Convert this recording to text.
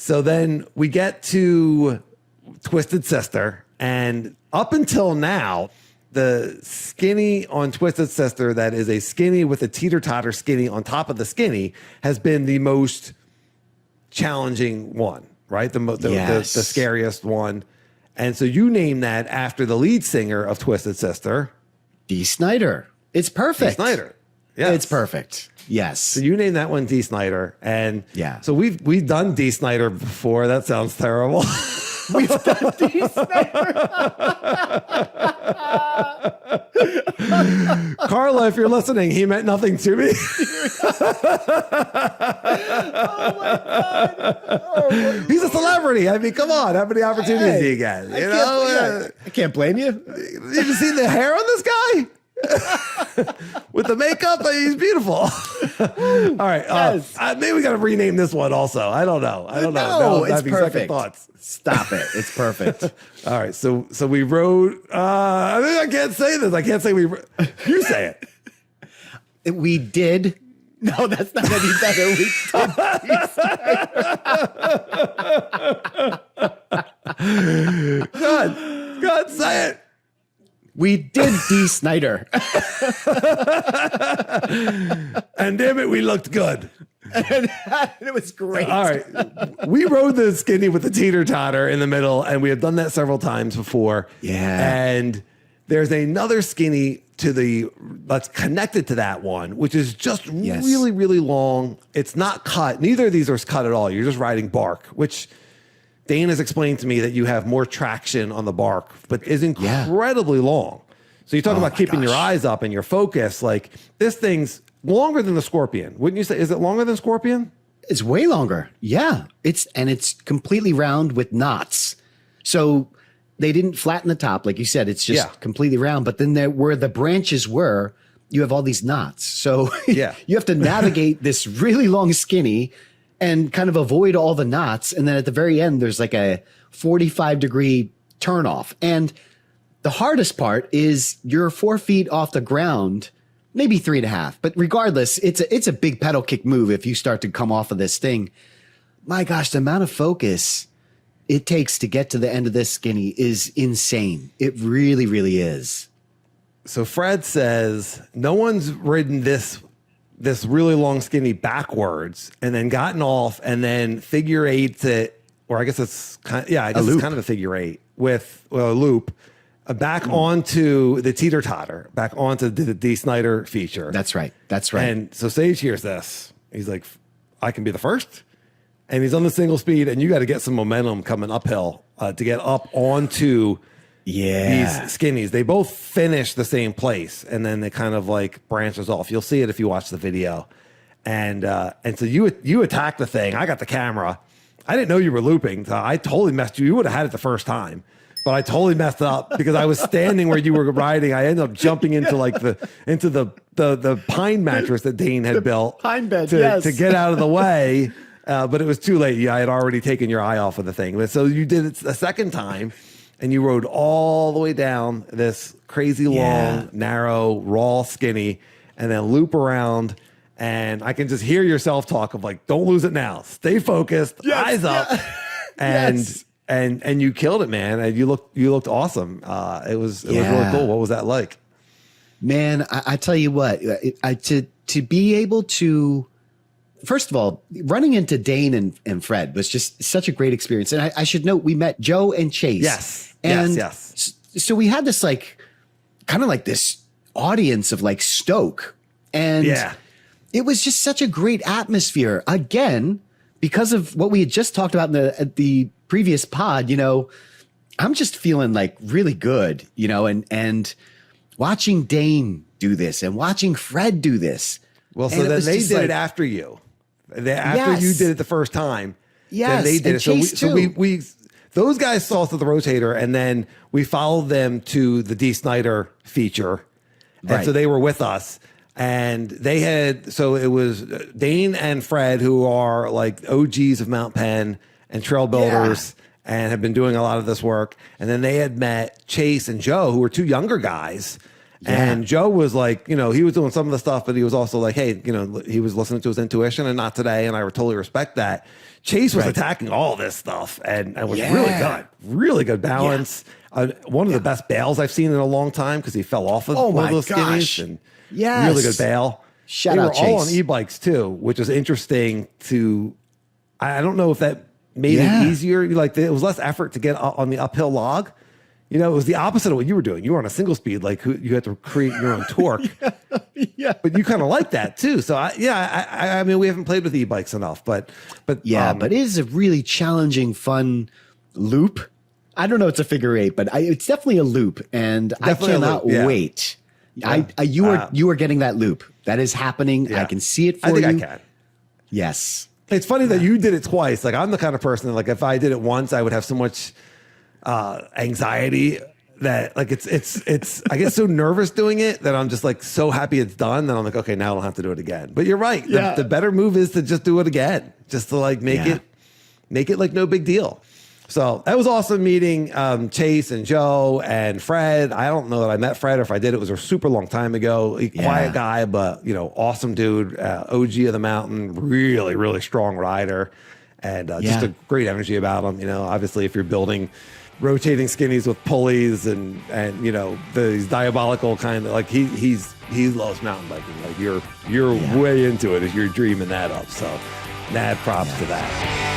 So then we get to Twisted Sister, and up until now, the skinny on Twisted Sister that is a skinny with a teeter-totter skinny on top of the skinny has been the most challenging one, right? The scariest one. And so you name that after the lead singer of Twisted Sister. Dee Snider. It's perfect. Dee Snider. Yes. It's perfect. Yes. So you named that one Dee Snider. And yeah. So we've done Dee Snider before. That sounds terrible. We've done Dee Snider. Carla, if you're listening, he meant nothing to me. Oh my God. He's a celebrity. I mean, come on. How many opportunities do you get? I can't blame you. You see the hair on this guy? With the makeup, he's beautiful. All right. Yes. Maybe we got to rename this one also. I don't know. No, it's perfect. Thoughts. Stop it. It's perfect. All right. So we rode. I think I can't say this. I can't say we. You say it. We did. No, that's not any better. We did. God, say it. We did Dee Snider. And damn it, we looked good. And it was great. All right. We rode the skinny with the teeter-totter in the middle, and we have done that several times before. Yeah. And there's another skinny that's connected to that one, which is just really, really long. It's not cut. Neither of these are cut at all. You're just riding bark, which Dane has explained to me that you have more traction on the bark, but is incredibly long. So you talk about keeping your eyes up and your focus. Like, this thing's longer than the Scorpion. Wouldn't you say? Is it longer than Scorpion? It's way longer. Yeah. It's completely round with knots. So they didn't flatten the top. Like you said, it's just completely round. But then where the branches were, you have all these knots. So you have to navigate this really long skinny and kind of avoid all the knots. And then at the very end, there's like a 45-degree turnoff. And the hardest part is you're 4 feet off the ground, maybe 3.5. But regardless, it's a big pedal kick move if you start to come off of this thing. My gosh, the amount of focus it takes to get to the end of this skinny is insane. It really, really is. So Fred says no one's ridden this really long skinny backwards and then gotten off and then figure eights it, or I guess it's kind of, it's kind of a figure eight with a loop back onto the teeter-totter, back onto the Dee Snider feature. That's right. That's right. And so Sage hears this. He's like, I can be the first. And he's on the single speed, and you got to get some momentum coming uphill to get up onto these skinnies. They both finish the same place, and then they kind of like branches off. You'll see it if you watch the video. And so you attack the thing. I got the camera. I didn't know you were looping. So I totally messed you. You would have had it the first time, but I totally messed up because I was standing where you were riding. I ended up jumping into like the pine mattress that Dane had built, pine bed, to get out of the way. But it was too late. I had already taken your eye off of the thing. So you did it a second time, and you rode all the way down this crazy long, narrow, raw skinny, and then loop around. And I can just hear your self-talk of like, don't lose it now. Stay focused, eyes up. And you killed it, man. And you looked awesome. It was really cool. What was that like? Man, I tell you what, to be able to, first of all, running into Dane and Fred was just such a great experience. And I should note, we met Joe and Chase. Yes. And yes. So we had this like, kind of like this audience of like stoke. And it was just such a great atmosphere. Again, because of what we had just talked about in the previous pod, I'm just feeling like really good, and watching Dane do this and watching Fred do this. Well, so then they did it after you. After you did it the first time, then they did it. So we those guys saw us at the Rotator, and then we followed them to the Dee Snider feature. And so they were with us. And they had, so it was Dane and Fred, who are like OGs of Mt Penn and trail builders and have been doing a lot of this work. And then they had met Chase and Joe, who were two younger guys. And Joe was like, you know, he was doing some of the stuff, but he was also like, hey, you know, he was listening to his intuition and not today. And I totally respect that. Chase was attacking all this stuff and was really good balance. One of the best bails I've seen in a long time because he fell off of one of those Skinnies. And really good bail. Shout they out were Chase. all on e-bikes too, which was interesting to, I don't know if that made it easier. Like it was less effort to get on the uphill log. You know, it was the opposite of what you were doing. You were on a single speed, like you had to create your own torque. But you kind of like that too. So I mean, we haven't played with e-bikes enough, but but it is a really challenging, fun loop. I don't know, it's a figure eight, but it's definitely a loop, and I cannot wait. You are getting that loop. That is happening. Yeah. I can see it for you. I can. Yes. It's funny that you did it twice. Like I'm the kind of person that, like, if I did it once, I would have so much anxiety that like it's I get so nervous doing it that I'm just like so happy it's done that I'm like, okay, now I don't have to do it again. But you're right. The better move is to just do it again, just to like make it like no big deal. So that was awesome meeting Chase and Joe and Fred. I don't know that I met Fred, or if I did, it was a super long time ago. Quiet guy, but you know, awesome dude, OG of the mountain, really, really strong rider, and just a great energy about him. You know, obviously if you're building rotating Skinnies with pulleys and you know, these diabolical kind of, like he loves mountain biking. Like you're way into it if you're dreaming that up. So mad props to that.